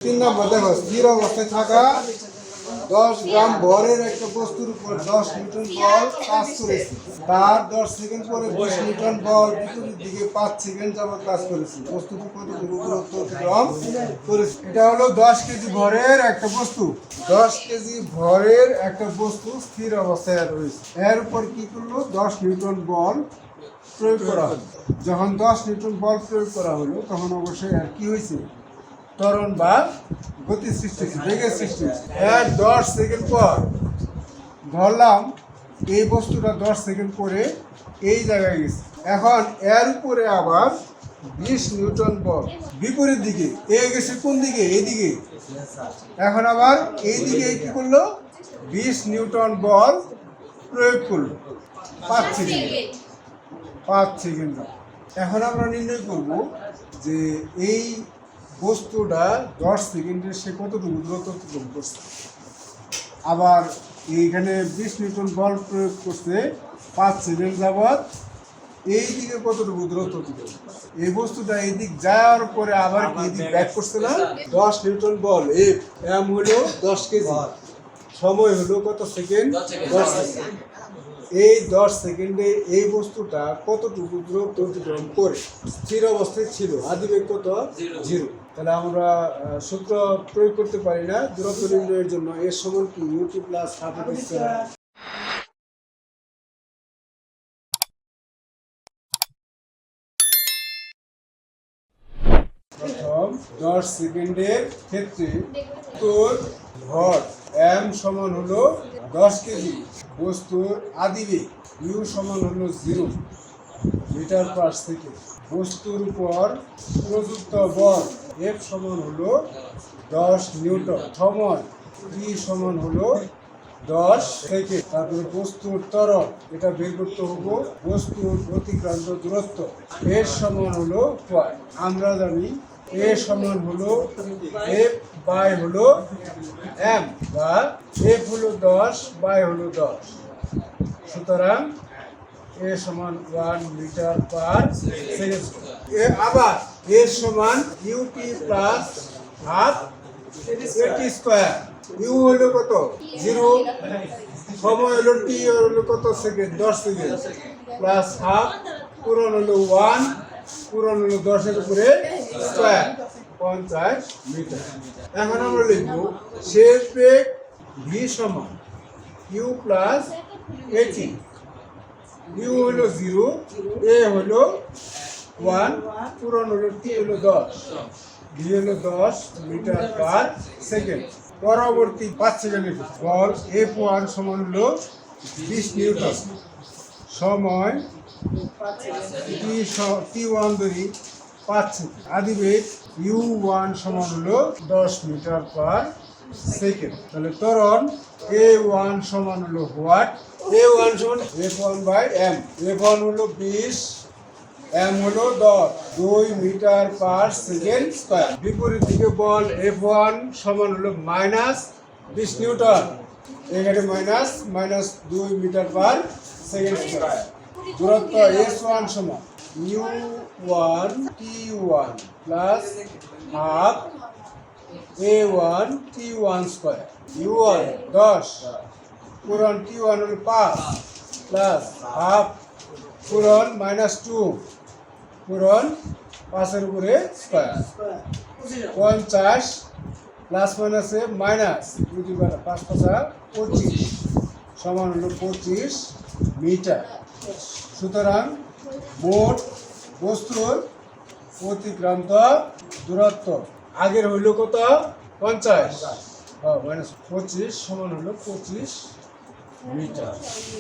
তিন নম্বর দেখো, স্থির অবস্থায় থাকা 10 গ্রাম ভরের একটা বস্তুর উপর 10 নিউটন বল কাজ করেছে। তার 10 সেকেন্ড পরে 20 নিউটন বল বিপরীত দিকে 5 সেকেন্ড যাবত কাজ করেছে। বস্তুটি কতটুকু দূরত্ব অতিক্রম করেছে? এটা হলো 10 কেজি ভরের একটা বস্তু। 10 কেজি ভরের একটা বস্তু স্থির অবস্থায় রয়েছে। এর উপর কি করলো? 10 নিউটন বল প্রয়োগ করা হলো। যখন 10 নিউটন বল প্রয়োগ করা হলো তখন অবশ্যই আর কি হয়েছে? ত্বরণ বা গতি সৃষ্টি, বেগের সৃষ্টি। এর 10 সেকেন্ড পর ধরলাম এই বস্তুটা 10 সেকেন্ড পরে এই জায়গায় গেছে। এখন এর উপরে আবার 20 নিউটন বল বিপরীত দিকে এ গেছে কোন দিকে? এইদিকে। এখন আবার এই দিকে কি করলো? 20 নিউটন বল প্রয়োগ করলো 5 সেকেন্ড। এখন আমরা নির্ণয় করব যে এই বস্তুটা 10 সেকেন্ডে সে কতটুকু দূরত্ব অতিক্রম করছে। আবার এইখানে 20 নিউটন বল প্রয়োগ করছে 5 সেকেন্ড যাবৎ। এই দিকে কতটুকু দূরত্ব অতিক্রম? এই বস্তুটা এই দিক যাওয়ার পরে আবার এই দিক ব্যাক করছে না? 10 নিউটন বল এম হলো 10 কেজি, সময় হলো কত সেকেন্ড? 10 সেকেন্ড। এই 10 সেকেন্ডে এই বস্তুটা কতটুকু দূরত্ব অতিক্রম করে? স্থির অবস্থায় ছিল, আদিবেগ কত? 0। তাহলে আমরা সূত্র প্রয়োগ করতে পারি না দূরত্ব নির্ণয়ের জন্য। এর সমান কি? ut প্লাস হাফ এর স্কয়ার। প্রথম 10 সেকেন্ডের ক্ষেত্রে তোর ভর m সমান হলো 10 কেজি, বস্তুর আদিবেগ u সমান হলো 0 মিটার পার সেকেন্ড, বস্তুর উপর প্রযুক্ত বল F সমান হলো 10 নিউটন, সময় t সমান হলো 10 সেকেন্ড। তারপরে বস্তুর ত্বরণ, এটা বের করতে হবো বস্তুর অতিক্রান্ত দূরত্ব এর সমান হলো y। আমরা জানি a সমান হলো f বাই হলো m, বা f হলো 10 বাই হলো 10। সুতরাং a সমান 1 মিটার পার সেকেন্ড। আবার a সমান ut plus half at square. u হলো কত? 0, সময় হলো t হলো কত সেকেন্ড? 10 সেকেন্ড, প্লাস হাফ পূরণ হলো 1, পূরণ হলো 10 এর উপরে স্কয়ার, 50 মিটার। এখন আমরা লিখব শেষ বেগ v সমান u প্লাস at। u হলো 0, a হলো 1, পূরণ হলো t হলো 10, v হলো 10 মিটার পার সেকেন্ড। পরবর্তী 5 সেকেন্ডের বল F1 সমান হলো 20 নিউটন, সময় t1 ধরি 5 সেকেন্ড, আদিবেগ u1 সমান হলো 10 মিটার পার সেকেন্ড। তাহলে ত্বরণ a1 সমান হলো হোয়াট? a1 সমান f1 বাই m। f1 হলো 20, m হলো 10, 2 মিটার পার সেকেন্ড স্কয়ার। বিপরীত দিকে বল F1 সমান হলো মাইনাস 20 নিউটন, এখানে minus 2 metre per second square. দূরত্ব S1 সমান u1 t1 plus half a1 t1 square. u1 10, পূরণ t1 হলো 5, প্লাস হাফ পূরণ -2, পূরণ 5 এর উপরে স্কয়ার, 50 প্লাস মাইনাসে মাইনাস 5 5 25 সমান হলো 25 মিটার। সুতরাং মোট বস্তুর অতিক্রান্ত দূরত্ব আগের হইল কত? 50 -25 সমান হলো 25 মিটার।